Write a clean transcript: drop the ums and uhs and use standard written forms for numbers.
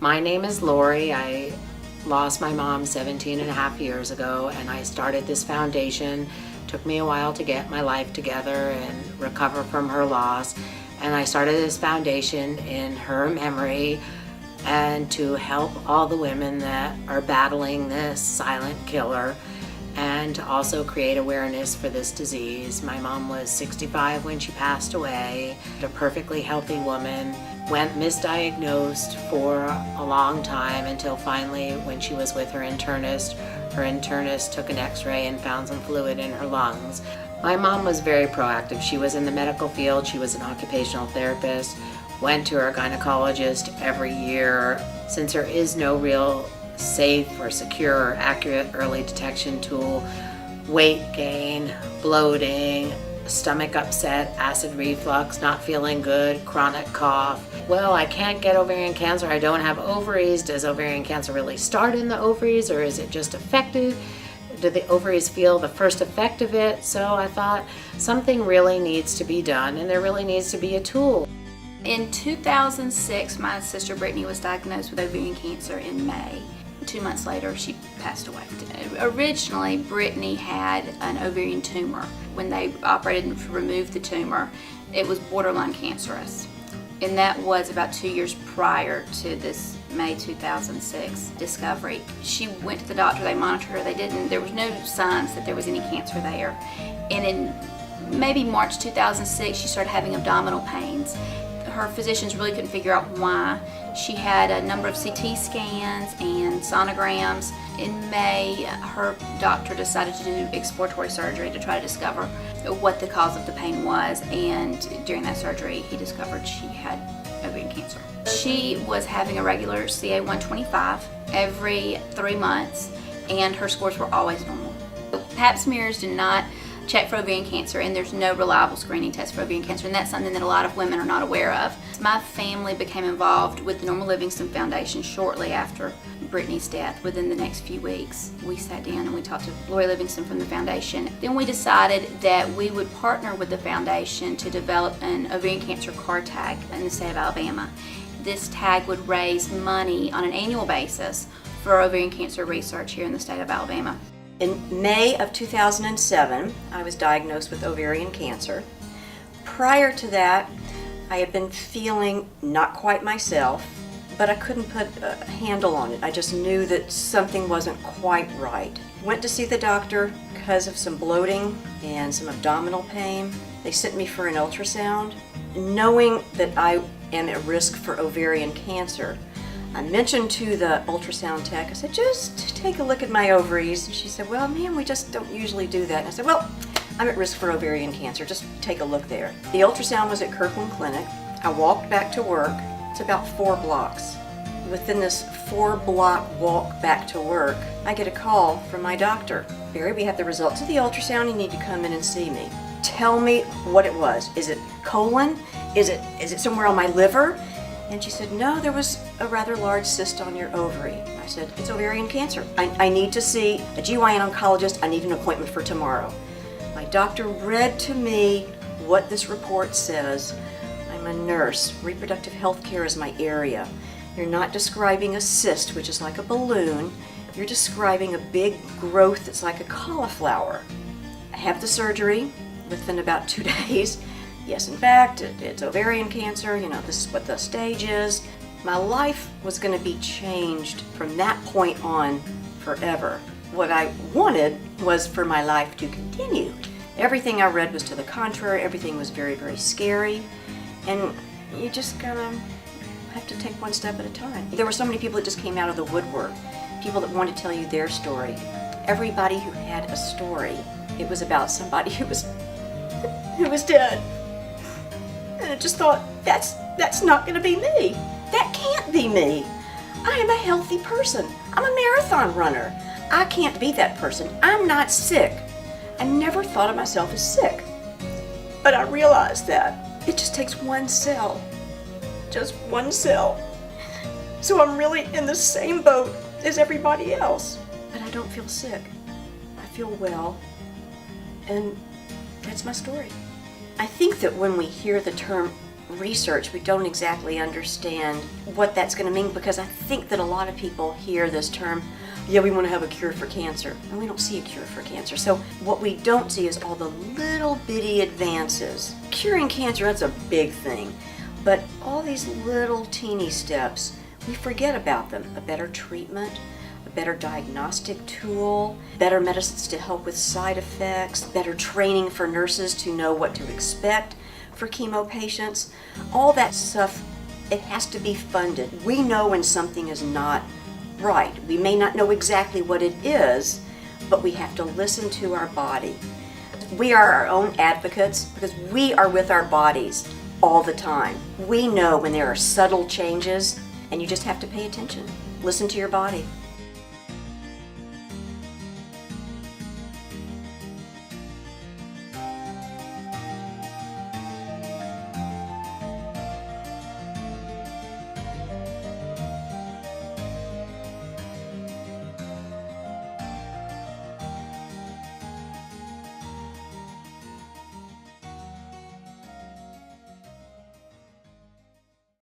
My name is Lori. I lost my mom 17 and a half years ago, and I started this foundation. Took me a while to get my life together and recover from her loss. And I started this foundation in her memory and to help all the women that are battling this silent killer, and to also create awareness for this disease. My mom was 65 when she passed away, a perfectly healthy woman, went misdiagnosed for a long time until finally when she was with her internist took an x-ray and found some fluid in her lungs. My mom was very proactive. She was in the medical field, she was an occupational therapist, went to her gynecologist every year. Since there is no real safe or secure or accurate early detection tool, weight gain, bloating, stomach upset, acid reflux, not feeling good, chronic cough. Well, I can't get ovarian cancer, I don't have ovaries. Does ovarian cancer really start in the ovaries, or is it just affected? Do the ovaries feel the first effect of it? So I thought something really needs to be done, and there really needs to be a tool. In 2006, my sister Brittany was diagnosed with ovarian cancer in May. 2 months later, she passed away. Originally, Brittany had an ovarian tumor. When they operated to remove the tumor, it was borderline cancerous. And that was about 2 years prior to this May 2006 discovery. She went to the doctor, they monitored her, there was no signs that there was any cancer there. And in maybe March 2006, she started having abdominal pains. Her physicians really couldn't figure out why. She had a number of CT scans and sonograms. In May, her doctor decided to do exploratory surgery to try to discover what the cause of the pain was, and during that surgery, he discovered she had ovarian cancer. She was having a regular CA-125 every 3 months, and her scores were always normal. Pap smears do not check for ovarian cancer, and there's no reliable screening test for ovarian cancer, and that's something that a lot of women are not aware of. My family became involved with the Norma Livingston Foundation shortly after Brittany's death. Within the next few weeks, we sat down and we talked to Lori Livingston from the foundation. Then we decided that we would partner with the foundation to develop an ovarian cancer card tag in the state of Alabama. This tag would raise money on an annual basis for ovarian cancer research here in the state of Alabama. In May of 2007, I was diagnosed with ovarian cancer. Prior to that, I had been feeling not quite myself, but I couldn't put a handle on it. I just knew that something wasn't quite right. Went to see the doctor because of some bloating and some abdominal pain. They sent me for an ultrasound. Knowing that I am at risk for ovarian cancer, I mentioned to the ultrasound tech, I said, just take a look at my ovaries. And she said, well, ma'am, we just don't usually do that. And I said, well, I'm at risk for ovarian cancer. Just take a look there. The ultrasound was at Kirkland Clinic. I walked back to work. It's about 4 blocks. Within this 4-block walk back to work, I get a call from my doctor. Barry, we have the results of the ultrasound. You need to come in and see me. Tell me what it was. Is it colon? Is it somewhere on my liver? And she said, no, there was a rather large cyst on your ovary. I said, it's ovarian cancer. I need to see a GYN oncologist. I need an appointment for tomorrow. My doctor read to me what this report says. I'm a nurse. Reproductive health care is my area. You're not describing a cyst, which is like a balloon. You're describing a big growth that's like a cauliflower. I have the surgery within about 2 days. Yes, in fact, it's ovarian cancer, this is what the stage is. My life was going to be changed from that point on forever. What I wanted was for my life to continue. Everything I read was to the contrary. Everything was very, very scary. And you just kind of have to take one step at a time. There were so many people that just came out of the woodwork, people that wanted to tell you their story. Everybody who had a story, it was about somebody who was dead. And I just thought, that's not going to be me. That can't be me. I am a healthy person. I'm a marathon runner. I can't be that person. I'm not sick. I never thought of myself as sick. But I realized that it just takes one cell. Just one cell. So I'm really in the same boat as everybody else. But I don't feel sick. I feel well. And that's my story. I think that when we hear the term research, we don't exactly understand what that's going to mean, because I think that a lot of people hear this term, yeah, we want to have a cure for cancer, and we don't see a cure for cancer. So what we don't see is all the little bitty advances. Curing cancer, that's a big thing, but all these little teeny steps, we forget about them. A better treatment, a better diagnostic tool, better medicines to help with side effects, better training for nurses to know what to expect for chemo patients. All that stuff, it has to be funded. We know when something is not right. We may not know exactly what it is, but we have to listen to our body. We are our own advocates because we are with our bodies all the time. We know when there are subtle changes, and you just have to pay attention. Listen to your body.